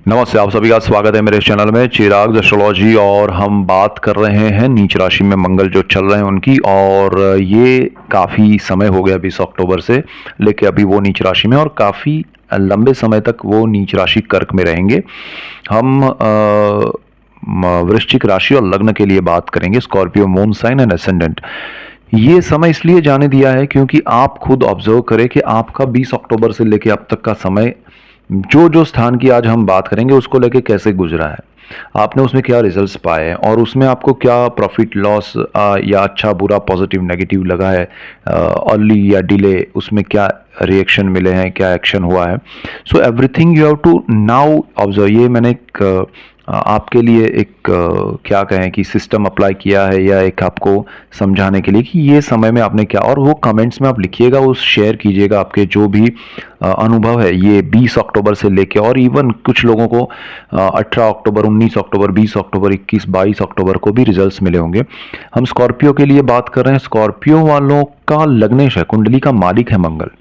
नमस्ते, आप सभी का स्वागत है मेरे चैनल में चिराग एस्ट्रोलॉजी। और हम बात कर रहे हैं नीच राशि में मंगल जो चल रहे हैं उनकी। और ये काफ़ी समय हो गया 20 अक्टूबर से लेके अभी वो नीच राशि में, और काफ़ी लंबे समय तक वो नीच राशि कर्क में रहेंगे। हम वृश्चिक राशि और लग्न के लिए बात करेंगे, Scorpio moon sign and ascendant. ये समय इसलिए जाने दिया है क्योंकि आप खुद ऑब्जर्व करें कि आपका 20 अक्टूबर से लेके अब तक का समय जो जो स्थान की आज हम बात करेंगे उसको लेके कैसे गुजरा है, आपने उसमें क्या रिजल्ट्स पाए हैं और उसमें आपको क्या प्रॉफिट लॉस या अच्छा बुरा पॉजिटिव नेगेटिव लगा है, अर्ली या डिले, उसमें क्या रिएक्शन मिले हैं, क्या एक्शन हुआ है। So everything you have to now observe. ये मैंने एक आपके लिए एक क्या कहें कि सिस्टम अप्लाई किया है, या एक आपको समझाने के लिए कि ये समय में आपने क्या, और वो कमेंट्स में आप लिखिएगा, उस शेयर कीजिएगा आपके जो भी अनुभव है ये 20 अक्टूबर से लेके। और इवन कुछ लोगों को 18 अक्टूबर, 19 अक्टूबर, 20 अक्टूबर, 21, 22 अक्टूबर को भी रिजल्ट्स मिले होंगे। हम स्कॉर्पियो के लिए बात कर रहे हैं। स्कॉर्पियो वालों का लग्नेश है, कुंडली का मालिक है मंगल।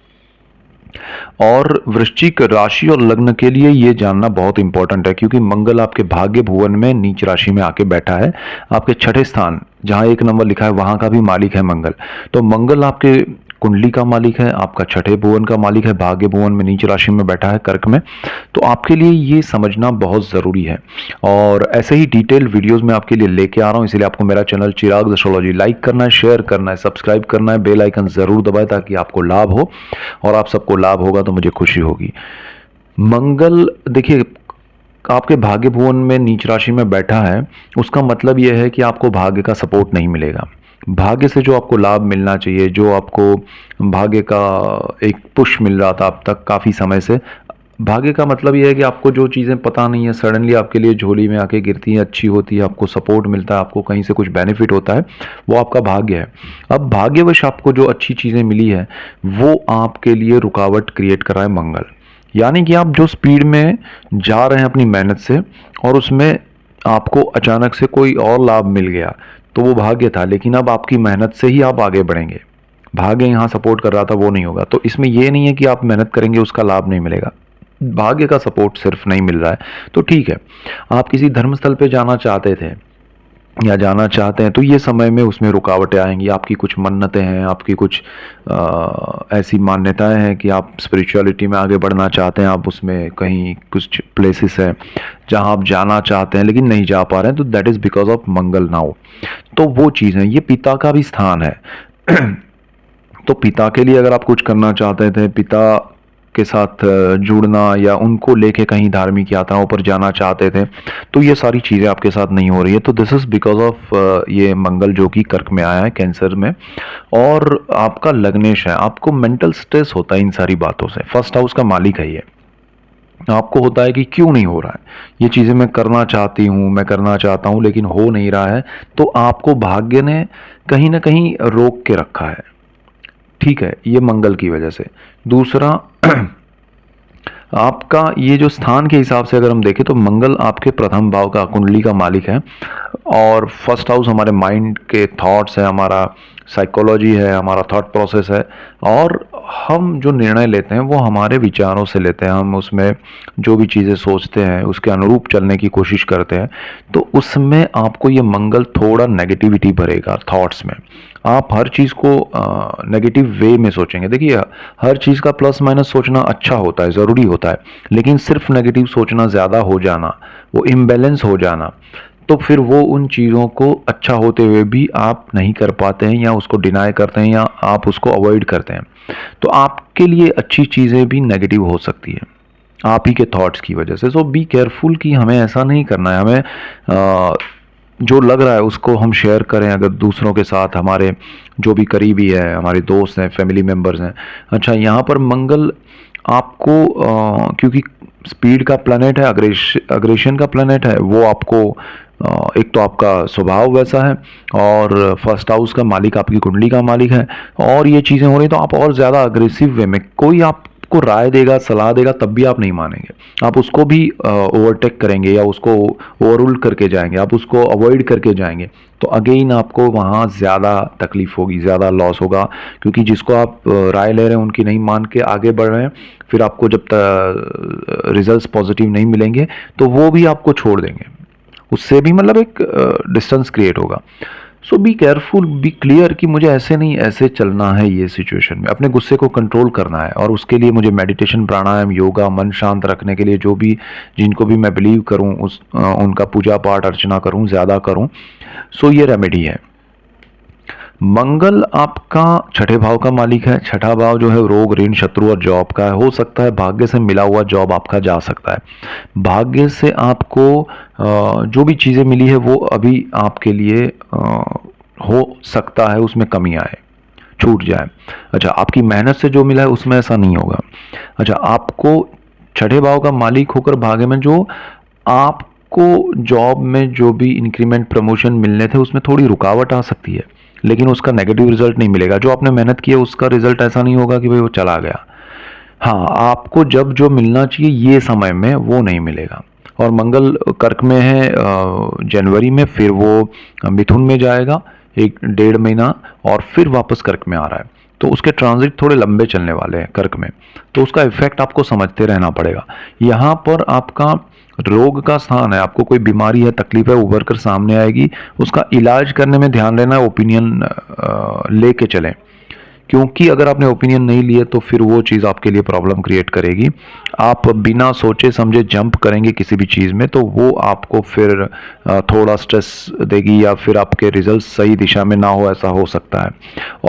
और वृश्चिक राशि और लग्न के लिए ये जानना बहुत इंपॉर्टेंट है क्योंकि मंगल आपके भाग्य भुवन में नीच राशि में आके बैठा है। आपके छठे स्थान जहां 1 नंबर लिखा है वहां का भी मालिक है मंगल। तो मंगल आपके कुंडली का मालिक है, आपका छठे भुवन का मालिक है, भाग्य भुवन में नीच राशि में बैठा है कर्क में। तो आपके लिए ये समझना बहुत ज़रूरी है। और ऐसे ही डिटेल वीडियोस मैं आपके लिए लेके आ रहा हूँ, इसलिए आपको मेरा चैनल चिराग एस्ट्रोलॉजी लाइक करना है, शेयर करना है, सब्सक्राइब करना है, बेल आइकन ज़रूर दबाएं ताकि आपको लाभ हो। और आप सबको लाभ होगा तो मुझे खुशी होगी। मंगल देखिए आपके भाग्य भुवन में नीच राशि में बैठा है, उसका मतलब यह है कि आपको भाग्य का सपोर्ट नहीं मिलेगा। भाग्य से जो आपको लाभ मिलना चाहिए, जो आपको भाग्य का एक पुश मिल रहा था अब तक काफ़ी समय से, भाग्य का मतलब यह है कि आपको जो चीज़ें पता नहीं है सडनली आपके लिए झोली में आके गिरती हैं, अच्छी होती है, आपको सपोर्ट मिलता है, आपको कहीं से कुछ बेनिफिट होता है, वो आपका भाग्य है। अब भाग्यवश आपको जो अच्छी चीज़ें मिली है वो आपके लिए रुकावट क्रिएट कर रहा है मंगल। यानी कि आप जो स्पीड में जा रहे हैं अपनी मेहनत से, और उसमें आपको अचानक से कोई और लाभ मिल गया तो वो भाग्य था, लेकिन अब आपकी मेहनत से ही आप आगे बढ़ेंगे। भाग्य यहाँ सपोर्ट कर रहा था वो नहीं होगा। तो इसमें ये नहीं है कि आप मेहनत करेंगे उसका लाभ नहीं मिलेगा, भाग्य का सपोर्ट सिर्फ नहीं मिल रहा है। तो ठीक है, आप किसी धर्मस्थल पे जाना चाहते थे या जाना चाहते हैं तो ये समय में उसमें रुकावटें आएंगी। आपकी कुछ मन्नतें हैं, आपकी कुछ ऐसी मान्यताएं हैं कि आप स्पिरिचुअलिटी में आगे बढ़ना चाहते हैं, आप उसमें कहीं कुछ प्लेसेस है जहां आप जाना चाहते हैं लेकिन नहीं जा पा रहे हैं, तो that is because of Mangal now. तो वो चीज़ है, ये पिता का भी स्थान है। तो पिता के लिए अगर आप कुछ करना चाहते थे, पिता के साथ जुड़ना या उनको लेके कहीं धार्मिक यात्राओं पर जाना चाहते थे, तो ये सारी चीज़ें आपके साथ नहीं हो रही है। तो दिस इज़ बिकॉज ऑफ ये मंगल जो कि कर्क में आया है, कैंसर में, और आपका लग्नेश है। आपको मेंटल स्ट्रेस होता है इन सारी बातों से। फर्स्ट हाउस का मालिक है ये। आपको होता है कि क्यों नहीं हो रहा है, ये चीज़ें मैं करना चाहती हूँ, मैं करना चाहता हूँ लेकिन हो नहीं रहा है, तो आपको भाग्य ने कहीं ना कहीं रोक के रखा है। ठीक है, ये मंगल की वजह से। दूसरा आपका ये जो स्थान के हिसाब से अगर हम देखें तो मंगल आपके प्रथम भाव का, कुंडली का मालिक है। और फर्स्ट हाउस हमारे माइंड के थॉट्स है, हमारा साइकोलॉजी है, हमारा थॉट प्रोसेस है। और हम जो निर्णय लेते हैं वो हमारे विचारों से लेते हैं। हम उसमें जो भी चीज़ें सोचते हैं उसके अनुरूप चलने की कोशिश करते हैं। तो उसमें आपको ये मंगल थोड़ा नेगेटिविटी भरेगा थॉट्स में। आप हर चीज़ को नेगेटिव वे में सोचेंगे। देखिए, हर चीज़ का प्लस माइनस सोचना अच्छा होता है, ज़रूरी होता है, लेकिन सिर्फ नेगेटिव सोचना, ज़्यादा हो जाना, वो इम्बैलेंस हो जाना, तो फिर वो उन चीज़ों को अच्छा होते हुए भी आप नहीं कर पाते हैं, या उसको डिनाई करते हैं, या आप उसको अवॉइड करते हैं। तो आपके लिए अच्छी चीज़ें भी नेगेटिव हो सकती है आप ही के थॉट्स की वजह से। सो बी केयरफुल कि हमें ऐसा नहीं करना है। हमें जो लग रहा है उसको हम शेयर करें अगर दूसरों के साथ, हमारे जो भी करीबी है, हमारे दोस्त हैं, फैमिली मेम्बर्स हैं। अच्छा, यहाँ पर मंगल आपको क्योंकि स्पीड का प्लैनेट है, अग्रेशन का प्लैनेट है, वो आपको एक तो आपका स्वभाव वैसा है, और फर्स्ट हाउस का मालिक आपकी कुंडली का मालिक है, और ये चीज़ें हो रही तो आप और ज़्यादा अग्रेसिव वे में, कोई आपको आपको राय देगा, सलाह देगा, तब भी आप नहीं मानेंगे। आप उसको भी ओवरटेक करेंगे या उसको ओवररूल करके जाएंगे, आप उसको अवॉइड करके जाएंगे, तो अगेन आपको वहाँ ज़्यादा तकलीफ होगी, ज़्यादा लॉस होगा। क्योंकि जिसको आप राय ले रहे हैं उनकी नहीं मान के आगे बढ़ रहे हैं, फिर आपको जब रिजल्ट्स पॉजिटिव नहीं मिलेंगे तो वो भी आपको छोड़ देंगे, उससे भी मतलब एक डिस्टेंस क्रिएट होगा। सो बी केयरफुल, बी क्लियर कि मुझे ऐसे नहीं, ऐसे चलना है ये सिचुएशन में, अपने गुस्से को कंट्रोल करना है। और उसके लिए मुझे मेडिटेशन, प्राणायाम, योगा, मन शांत रखने के लिए जो भी जिनको भी मैं बिलीव करूं उनका पूजा पाठ अर्चना करूं, ज़्यादा करूं। सो ये रेमेडी है। मंगल आपका छठे भाव का मालिक है। छठा भाव जो है रोग, ऋण, शत्रु और जॉब का है। हो सकता है भाग्य से मिला हुआ जॉब आपका जा सकता है। भाग्य से आपको जो भी चीज़ें मिली है वो अभी आपके लिए हो सकता है उसमें कमी आए, छूट जाए। अच्छा, आपकी मेहनत से जो मिला है उसमें ऐसा नहीं होगा। अच्छा, आपको छठे भाव का मालिक होकर भाग्य में जो आपको जॉब में जो भी इंक्रीमेंट, प्रमोशन मिलने थे उसमें थोड़ी रुकावट आ सकती है, लेकिन उसका नेगेटिव रिजल्ट नहीं मिलेगा। जो आपने मेहनत की है उसका रिजल्ट ऐसा नहीं होगा कि भाई वो चला गया। हाँ, आपको जब जो मिलना चाहिए ये समय में वो नहीं मिलेगा। और मंगल कर्क में है जनवरी में, फिर वो मिथुन में जाएगा 1 डेढ़ महीना, और फिर वापस कर्क में आ रहा है। तो उसके ट्रांजिट थोड़े लंबे चलने वाले हैं कर्क में, तो उसका इफेक्ट आपको समझते रहना पड़ेगा। यहाँ पर आपका रोग का स्थान है, आपको कोई बीमारी है, तकलीफ है, उभर कर सामने आएगी, उसका इलाज करने में ध्यान देना है, ओपिनियन लेके चलें। क्योंकि अगर आपने ओपिनियन नहीं लिए तो फिर वो चीज़ आपके लिए प्रॉब्लम क्रिएट करेगी। आप बिना सोचे समझे जंप करेंगे किसी भी चीज़ में तो वो आपको फिर थोड़ा स्ट्रेस देगी, या फिर आपके रिजल्ट सही दिशा में ना हो, ऐसा हो सकता है।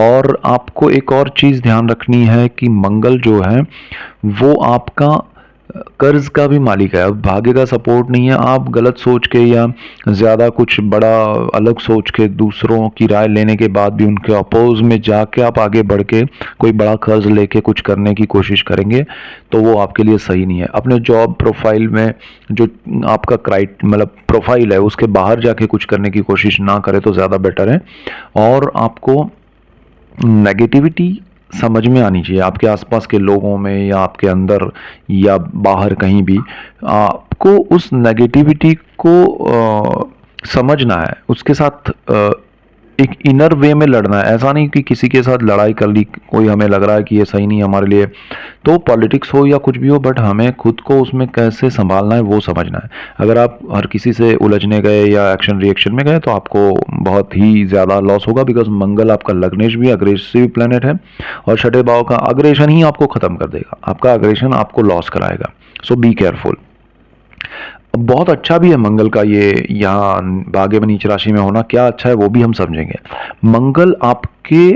और आपको एक और चीज़ ध्यान रखनी है कि मंगल जो है वो आपका कर्ज का भी मालिक है। अब भाग्य का सपोर्ट नहीं है, आप गलत सोच के या ज़्यादा कुछ बड़ा अलग सोच के दूसरों की राय लेने के बाद भी उनके अपोज में जाके आप आगे बढ़ के कोई बड़ा कर्ज लेके कुछ करने की कोशिश करेंगे तो वो आपके लिए सही नहीं है। अपने जॉब प्रोफाइल में जो आपका मतलब प्रोफाइल है उसके बाहर जाके कुछ करने की कोशिश ना करें तो ज़्यादा बेटर है। और आपको नेगेटिविटी समझ में आनी चाहिए, आपके आसपास के लोगों में या आपके अंदर या बाहर कहीं भी। आपको उस नेगेटिविटी को समझना है, उसके साथ एक इनर वे में लड़ना है। ऐसा नहीं कि किसी के साथ लड़ाई कर ली, कोई हमें लग रहा है कि ये सही नहीं है हमारे लिए, तो पॉलिटिक्स हो या कुछ भी हो, बट हमें खुद को उसमें कैसे संभालना है वो समझना है। अगर आप हर किसी से उलझने गए या एक्शन रिएक्शन में गए तो आपको बहुत ही ज़्यादा लॉस होगा, बिकॉज मंगल आपका लग्नेश भी अग्रेसिव प्लेनेट है, और छठे भाव का अग्रेशन ही आपको ख़त्म कर देगा। आपका अग्रेशन आपको लॉस कराएगा। सो बी केयरफुल। बहुत अच्छा भी है मंगल का ये यहाँ भाग्य में नीच राशि में होना। क्या अच्छा है वो भी हम समझेंगे। मंगल आपके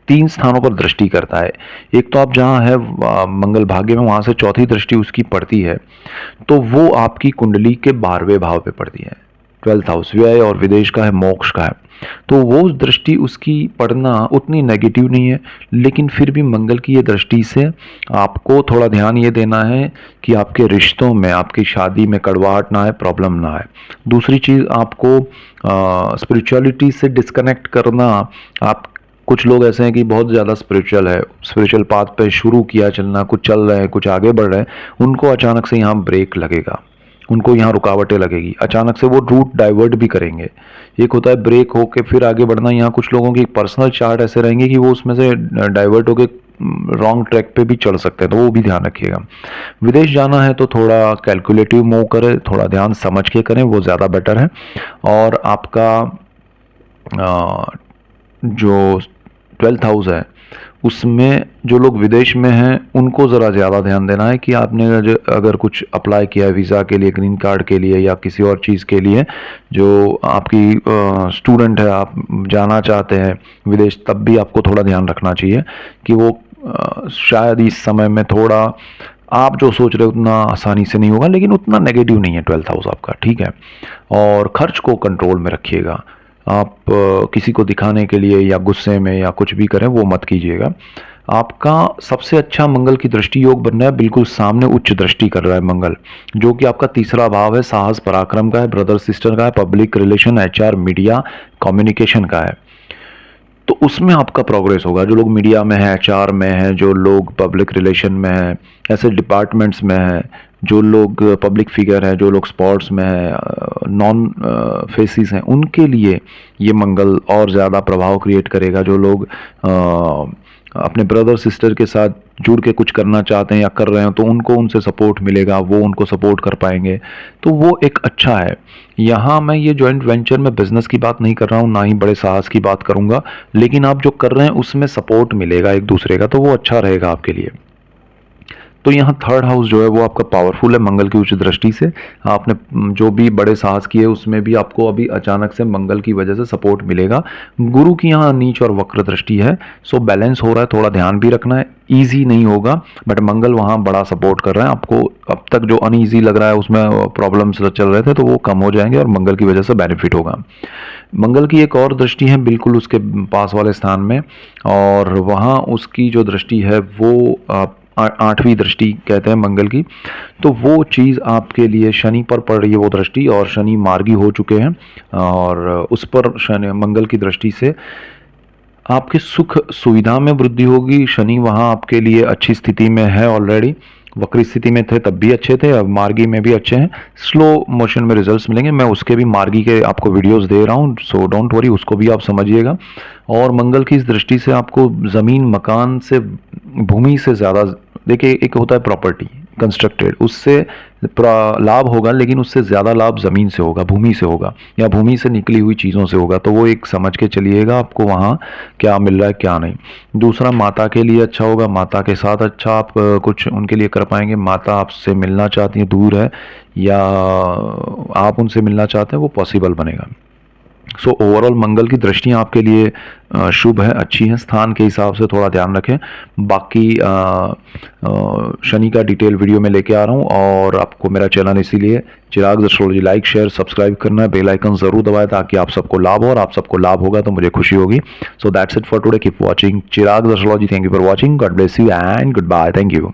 3 स्थानों पर दृष्टि करता है। एक तो आप जहाँ है मंगल भाग्य में, वहाँ से चौथी दृष्टि उसकी पड़ती है, तो वो आपकी कुंडली के 12वें भाव पे पड़ती है। 12th हाउस व्यय और विदेश का है, मोक्ष का है। तो वो दृष्टि उसकी पढ़ना उतनी नेगेटिव नहीं है, लेकिन फिर भी मंगल की ये दृष्टि से आपको थोड़ा ध्यान ये देना है कि आपके रिश्तों में, आपकी शादी में कड़वाहट ना आए, प्रॉब्लम ना आए। दूसरी चीज़, आपको स्पिरिचुअलिटी से डिस्कनेक्ट करना। आप कुछ लोग ऐसे हैं कि बहुत ज़्यादा स्पिरिचुअल है, स्पिरिचुअल पाथ पे शुरू किया चलना, कुछ चल रहे हैं, कुछ आगे बढ़ रहे हैं, उनको अचानक से यहाँ ब्रेक लगेगा, उनको यहाँ रुकावटें लगेगी, अचानक से वो रूट डाइवर्ट भी करेंगे। एक होता है ब्रेक होके फिर आगे बढ़ना, यहाँ कुछ लोगों की पर्सनल चार्ट ऐसे रहेंगे कि वो उसमें से डाइवर्ट होके रॉन्ग ट्रैक पे भी चढ़ सकते हैं, तो वो भी ध्यान रखिएगा। विदेश जाना है तो थोड़ा कैलकुलेटिव मूव करें, थोड़ा ध्यान समझ के करें, वो ज़्यादा बेटर है। और आपका जो 12th हाउस है उसमें जो लोग विदेश में हैं उनको ज़रा ज़्यादा ध्यान देना है कि आपने अगर कुछ अप्लाई किया है वीज़ा के लिए, ग्रीन कार्ड के लिए या किसी और चीज़ के लिए, जो आपकी स्टूडेंट है, आप जाना चाहते हैं विदेश, तब भी आपको थोड़ा ध्यान रखना चाहिए कि वो शायद इस समय में थोड़ा आप जो सोच रहे हो उतना आसानी से नहीं होगा, लेकिन उतना नेगेटिव नहीं है 12th हाउस आपका, ठीक है। और खर्च को कंट्रोल में रखिएगा। आप किसी को दिखाने के लिए या गुस्से में या कुछ भी करें वो मत कीजिएगा। आपका सबसे अच्छा मंगल की दृष्टि योग बन रहा है, बिल्कुल सामने उच्च दृष्टि कर रहा है मंगल, जो कि आपका तीसरा भाव है, साहस पराक्रम का है, ब्रदर सिस्टर का है, public relation, HR, media, communication का है। तो उसमें आपका प्रोग्रेस होगा। जो लोग मीडिया में है, एचआर में है, जो लोग पब्लिक रिलेशन में है, ऐसे डिपार्टमेंट्स में है, जो लोग पब्लिक फिगर है, जो लोग स्पोर्ट्स में है, नॉन फेसिस हैं, उनके लिए ये मंगल और ज़्यादा प्रभाव क्रिएट करेगा। जो लोग अपने ब्रदर सिस्टर के साथ जुड़ के कुछ करना चाहते हैं या कर रहे हैं, तो उनको उनसे सपोर्ट मिलेगा, वो उनको सपोर्ट कर पाएंगे, तो वो एक अच्छा है। यहाँ मैं ये जॉइंट वेंचर में बिजनेस की बात नहीं कर रहा हूँ, ना ही बड़े साहस की बात करूँगा, लेकिन आप जो कर रहे हैं उसमें सपोर्ट मिलेगा एक दूसरे का, तो वो अच्छा रहेगा आपके लिए। तो यहाँ थर्ड हाउस जो है वो आपका पावरफुल है मंगल की उच्च दृष्टि से। आपने जो भी बड़े साहस किए उसमें भी आपको अभी अचानक से मंगल की वजह से सपोर्ट मिलेगा। गुरु की यहाँ नीच और वक्र दृष्टि है, सो बैलेंस हो रहा है, थोड़ा ध्यान भी रखना है। ईजी नहीं होगा, बट मंगल वहाँ बड़ा सपोर्ट कर रहे हैं आपको। अब तक जो अनईजी लग रहा है उसमें प्रॉब्लम्स चल रहे थे, तो वो कम हो जाएंगे और मंगल की वजह से बेनिफिट होगा। मंगल की एक और दृष्टि है बिल्कुल उसके पास वाले स्थान में, और वहाँ उसकी जो दृष्टि है वो आठवीं दृष्टि कहते हैं मंगल की। तो वो चीज़ आपके लिए शनि पर पड़ रही है वो दृष्टि, और शनि मार्गी हो चुके हैं, और उस पर शनि मंगल की दृष्टि से आपके सुख सुविधा में वृद्धि होगी। शनि वहाँ आपके लिए अच्छी स्थिति में है ऑलरेडी, वक्री स्थिति में थे तब भी अच्छे थे, अब मार्गी में भी अच्छे हैं। स्लो मोशन में रिजल्ट्स मिलेंगे, मैं उसके भी मार्गी के आपको वीडियोस दे रहा हूँ, सो डोंट वरी, उसको भी आप समझिएगा। और मंगल की इस दृष्टि से आपको ज़मीन मकान से, भूमि से ज़्यादा, देखिए एक होता है प्रॉपर्टी कंस्ट्रक्टेड, उससे लाभ होगा, लेकिन उससे ज़्यादा लाभ ज़मीन से होगा, भूमि से होगा, या भूमि से निकली हुई चीज़ों से होगा। तो वो एक समझ के चलिएगा आपको वहाँ क्या मिल रहा है क्या नहीं। दूसरा, माता के लिए अच्छा होगा, माता के साथ अच्छा आप कुछ उनके लिए कर पाएंगे। माता आपसे मिलना चाहती है, दूर है, या आप उनसे मिलना चाहते हैं, वो पॉसिबल बनेगा। सो ओवरऑल मंगल की दृष्टियाँ आपके लिए शुभ है, अच्छी हैं। स्थान के हिसाब से थोड़ा ध्यान रखें। बाकी शनि का डिटेल वीडियो में लेके आ रहा हूँ, और आपको मेरा चैनल इसीलिए चिराग एस्ट्रोलॉजी लाइक शेयर सब्सक्राइब करना है, बेल आइकन ज़रूर दबाएं ताकि आप सबको लाभ हो, और आप सबको लाभ होगा तो मुझे खुशी होगी। So that's it for today, keep watching Chirag astrology. Thank you for watching, God bless you and goodbye, thank you.